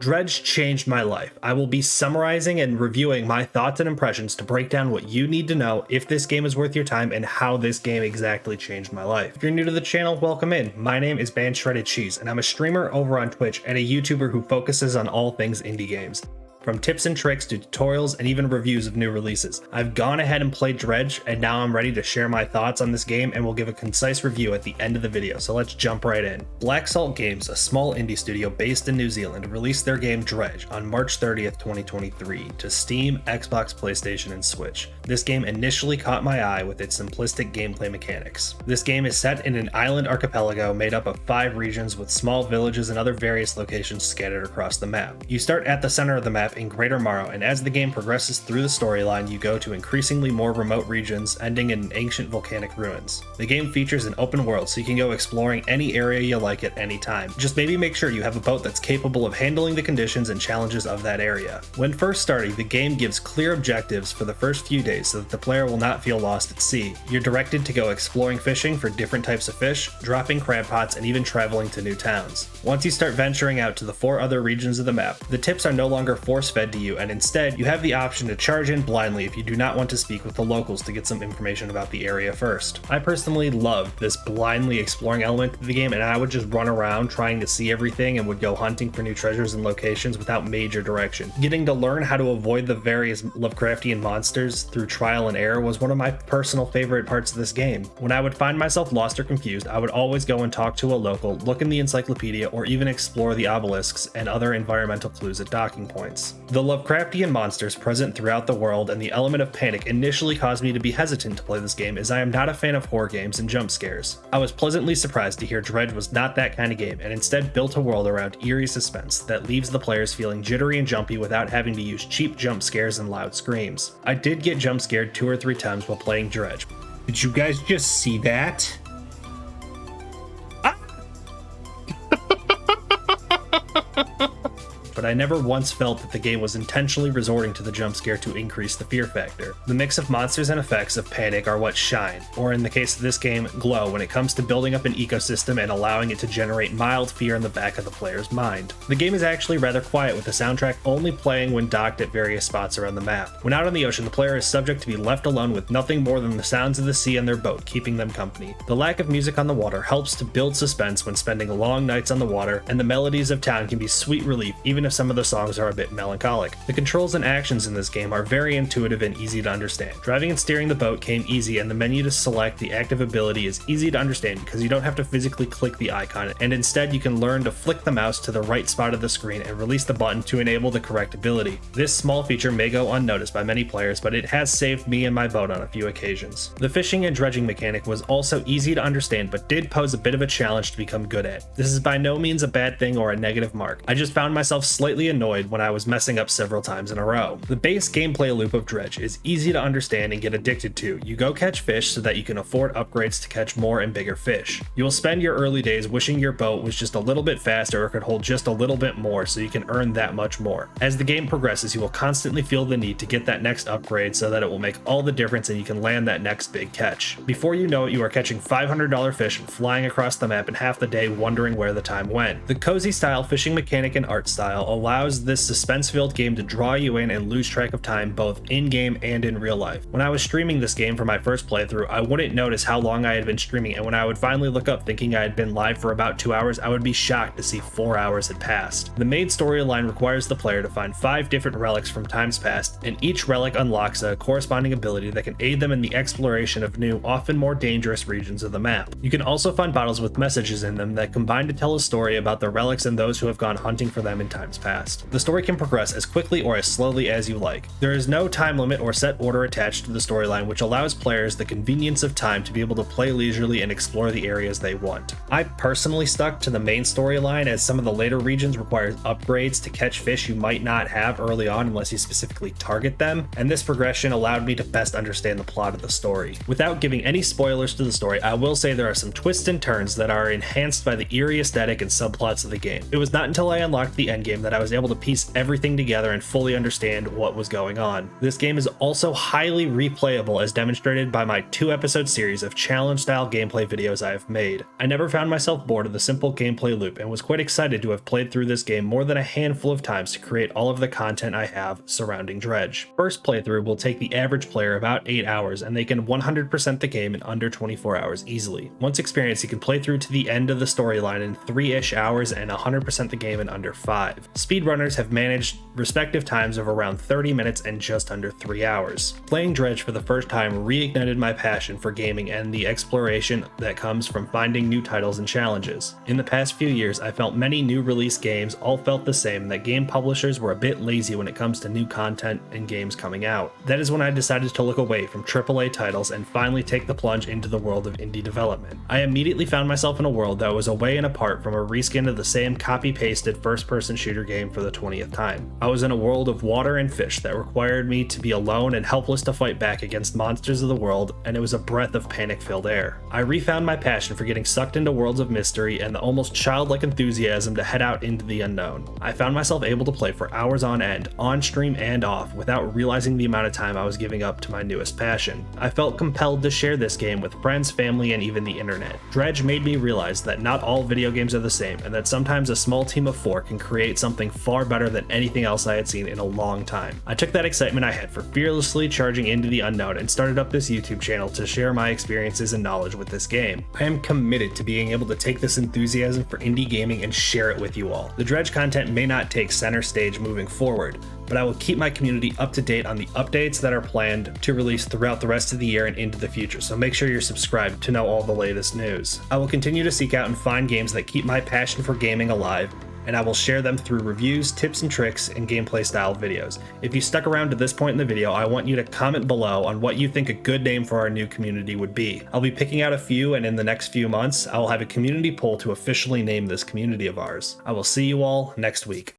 Dredge changed my life. I will be summarizing and reviewing my thoughts and impressions to break down what you need to know if this game is worth your time and how this game exactly changed my life. If you're new to the channel, welcome in. My name is Ban Shredded Cheese, and I'm a streamer over on Twitch and a YouTuber who focuses on all things indie games. From tips and tricks to tutorials and even reviews of new releases. I've gone ahead and played Dredge, and now I'm ready to share my thoughts on this game and will give a concise review at the end of the video, so let's jump right in. Black Salt Games, a small indie studio based in New Zealand, released their game Dredge on March 30th, 2023 to Steam, Xbox, PlayStation, and Switch. This game initially caught my eye with its simplistic gameplay mechanics. This game is set in an island archipelago made up of 5 regions with small villages and other various locations scattered across the map. You start at the center of the map in Greater Marrow, and as the game progresses through the storyline, you go to increasingly more remote regions, ending in ancient volcanic ruins. The game features an open world, so you can go exploring any area you like at any time. Just maybe make sure you have a boat that's capable of handling the conditions and challenges of that area. When first starting, the game gives clear objectives for the first few days so that the player will not feel lost at sea. You're directed to go exploring fishing for different types of fish, dropping crab pots, and even traveling to new towns. Once you start venturing out to the 4 other regions of the map, the tips are no longer force-fed to you, and instead you have the option to charge in blindly if you do not want to speak with the locals to get some information about the area first. I personally loved this blindly exploring element of the game, and I would just run around trying to see everything and would go hunting for new treasures and locations without major direction. Getting to learn how to avoid the various Lovecraftian monsters through trial and error was one of my personal favorite parts of this game. When I would find myself lost or confused, I would always go and talk to a local, look in the encyclopedia, or even explore the obelisks and other environmental clues at docking points. The Lovecraftian monsters present throughout the world and the element of panic initially caused me to be hesitant to play this game, as I am not a fan of horror games and jump scares. I was pleasantly surprised to hear Dredge was not that kind of game and instead built a world around eerie suspense that leaves the players feeling jittery and jumpy without having to use cheap jump scares and loud screams. I did get jump scared 2 or 3 times while playing Dredge. Did you guys just see that? But I never once felt that the game was intentionally resorting to the jump scare to increase the fear factor. The mix of monsters and effects of panic are what shine, or in the case of this game, glow, when it comes to building up an ecosystem and allowing it to generate mild fear in the back of the player's mind. The game is actually rather quiet, with the soundtrack only playing when docked at various spots around the map. When out on the ocean, the player is subject to be left alone with nothing more than the sounds of the sea and their boat keeping them company. The lack of music on the water helps to build suspense when spending long nights on the water, and the melodies of town can be sweet relief even if some of the songs are a bit melancholic. The controls and actions in this game are very intuitive and easy to understand. Driving and steering the boat came easy, and the menu to select the active ability is easy to understand because you don't have to physically click the icon, and instead you can learn to flick the mouse to the right spot of the screen and release the button to enable the correct ability. This small feature may go unnoticed by many players, but it has saved me and my boat on a few occasions. The fishing and dredging mechanic was also easy to understand, but did pose a bit of a challenge to become good at. This is by no means a bad thing or a negative mark. I just found myself slightly annoyed when I was messing up several times in a row. The base gameplay loop of Dredge is easy to understand and get addicted to. You go catch fish so that you can afford upgrades to catch more and bigger fish. You will spend your early days wishing your boat was just a little bit faster or could hold just a little bit more so you can earn that much more. As the game progresses, you will constantly feel the need to get that next upgrade so that it will make all the difference and you can land that next big catch. Before you know it, you are catching $500 fish and flying across the map in half the day wondering where the time went. The cozy style fishing mechanic and art style allows this suspense-filled game to draw you in and lose track of time both in-game and in real life. When I was streaming this game for my first playthrough, I wouldn't notice how long I had been streaming, and when I would finally look up thinking I had been live for about 2 hours, I would be shocked to see 4 hours had passed. The main storyline requires the player to find 5 different relics from times past, and each relic unlocks a corresponding ability that can aid them in the exploration of new, often more dangerous regions of the map. You can also find bottles with messages in them that combine to tell a story about the relics and those who have gone hunting for them in times past. The story can progress as quickly or as slowly as you like. There is no time limit or set order attached to the storyline, which allows players the convenience of time to be able to play leisurely and explore the areas they want. I personally stuck to the main storyline, as some of the later regions require upgrades to catch fish you might not have early on unless you specifically target them, and this progression allowed me to best understand the plot of the story. Without giving any spoilers to the story, I will say there are some twists and turns that are enhanced by the eerie aesthetic and subplots of the game. It was not until I unlocked the endgame that that I was able to piece everything together and fully understand what was going on. This game is also highly replayable, as demonstrated by my 2-episode series of challenge-style gameplay videos I have made. I never found myself bored of the simple gameplay loop and was quite excited to have played through this game more than a handful of times to create all of the content I have surrounding Dredge. First playthrough will take the average player about 8 hours, and they can 100% the game in under 24 hours easily. Once experienced, you can play through to the end of the storyline in 3-ish hours and 100% the game in under 5. Speedrunners have managed respective times of around 30 minutes and just under 3 hours. Playing Dredge for the first time reignited my passion for gaming and the exploration that comes from finding new titles and challenges. In the past few years, I felt many new release games all felt the same, that game publishers were a bit lazy when it comes to new content and games coming out. That is when I decided to look away from AAA titles and finally take the plunge into the world of indie development. I immediately found myself in a world that was away and apart from a reskin of the same copy-pasted first-person shooter game for the 20th time. I was in a world of water and fish that required me to be alone and helpless to fight back against monsters of the world, and it was a breath of panic-filled air. I refound my passion for getting sucked into worlds of mystery and the almost childlike enthusiasm to head out into the unknown. I found myself able to play for hours on end, on stream and off, without realizing the amount of time I was giving up to my newest passion. I felt compelled to share this game with friends, family, and even the internet. Dredge made me realize that not all video games are the same, and that sometimes a small team of 4 can create something far better than anything else I had seen in a long time. I took that excitement I had for fearlessly charging into the unknown and started up this YouTube channel to share my experiences and knowledge with this game. I am committed to being able to take this enthusiasm for indie gaming and share it with you all. The Dredge content may not take center stage moving forward, but I will keep my community up to date on the updates that are planned to release throughout the rest of the year and into the future, so make sure you're subscribed to know all the latest news. I will continue to seek out and find games that keep my passion for gaming alive, and I will share them through reviews, tips and tricks, and gameplay style videos. If you stuck around to this point in the video, I want you to comment below on what you think a good name for our new community would be. I'll be picking out a few, and in the next few months, I will have a community poll to officially name this community of ours. I will see you all next week.